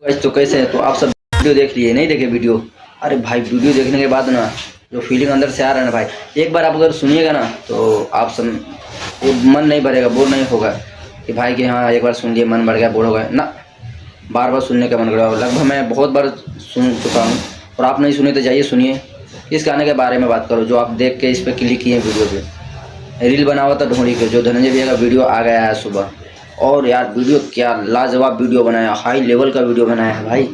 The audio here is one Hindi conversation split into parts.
गाइस तो कैसे हैं? तो आप सब वीडियो देख लिए नहीं देखे वीडियो? अरे भाई वीडियो देखने के बाद ना जो फीलिंग अंदर से आ रहा है ना भाई, एक बार आप अगर सुनिएगा ना तो आप सब वो मन नहीं भरेगा, बोर नहीं होगा कि भाई कि हाँ एक बार सुन लिए मन भर गया, बोर हो गया ना, बार बार सुनने का मन कर रहा है। लगभग मैं बहुत बार सुन चुका हूँ और आप नहीं सुने तो जाइए सुनिए। इस गाने के बारे में बात करो जो आप देख के इस पर क्लिक किए वीडियो पे। रील बना हुआ था ढोंडी के, जो धनंजय भैया का वीडियो आ गया है सुबह। और यार वीडियो क्या लाजवाब वीडियो बनाया, हाई लेवल का वीडियो बनाया है भाई।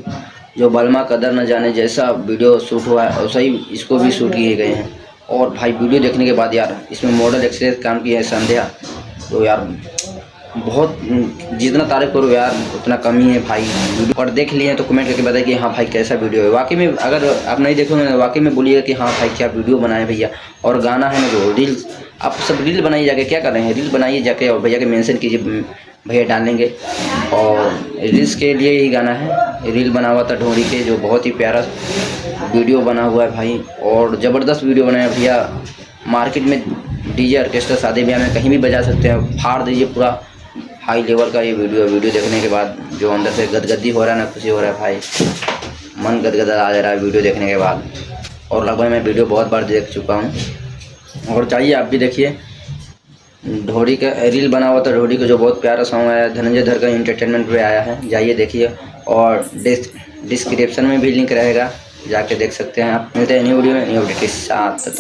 जो बलमा कदर न जाने जैसा वीडियो शूट हुआ है वैसा ही इसको भी शूट किए गए हैं। और भाई वीडियो देखने के बाद यार इसमें मॉडल एक्सप्रेस काम किया है संध्या, तो यार बहुत जितना तारीफ करो यार उतना कम ही है भाई। वीडियो और देख लिए हैं तो कमेंट करके बताइए कि हाँ भाई कैसा वीडियो है। वाकई में अगर आप नहीं देखोगे तो वाकई में बोलिएगा कि हाँ भाई क्या वीडियो बनाए भैया। और गाना है ना जो रील्स, आप सब रील बनाइए जाके, क्या कर रहे हैं रील बनाइए जाके और भैया के मेंशन कीजिए, भैया डालेंगे। और रील्स के लिए ही गाना है, रील बना हुआ था ढोंडी के, जो बहुत ही प्यारा वीडियो बना हुआ है भाई। और ज़बरदस्त वीडियो बनाया भैया। मार्केट में डीजे ऑर्केस्ट्रा शादी ब्याह में कहीं भी बजा सकते हैं, फाड़ दीजिए पूरा हाई लेवल का ये वीडियो देखने के बाद जो अंदर से गदगदी हो रहा है ना, खुशी हो रहा है भाई, मन गदगदा आ जा रहा है वीडियो देखने के बाद। और लगभग मैं वीडियो बहुत बार देख चुका हूँ और चाहिए आप भी देखिए। ढोड़ी का रील बना हुआ था ढोड़ी का, जो बहुत प्यारा सॉन्ग आया, धनंजय धर का इंटरटेनमेंट पे आया है, जाइए देखिए। और डिस्क्रिप्शन में भी लिंक रहेगा, जाके देख सकते हैं आप। मिलते हैं न्यू वीडियो में न्यू अपडेट के साथ।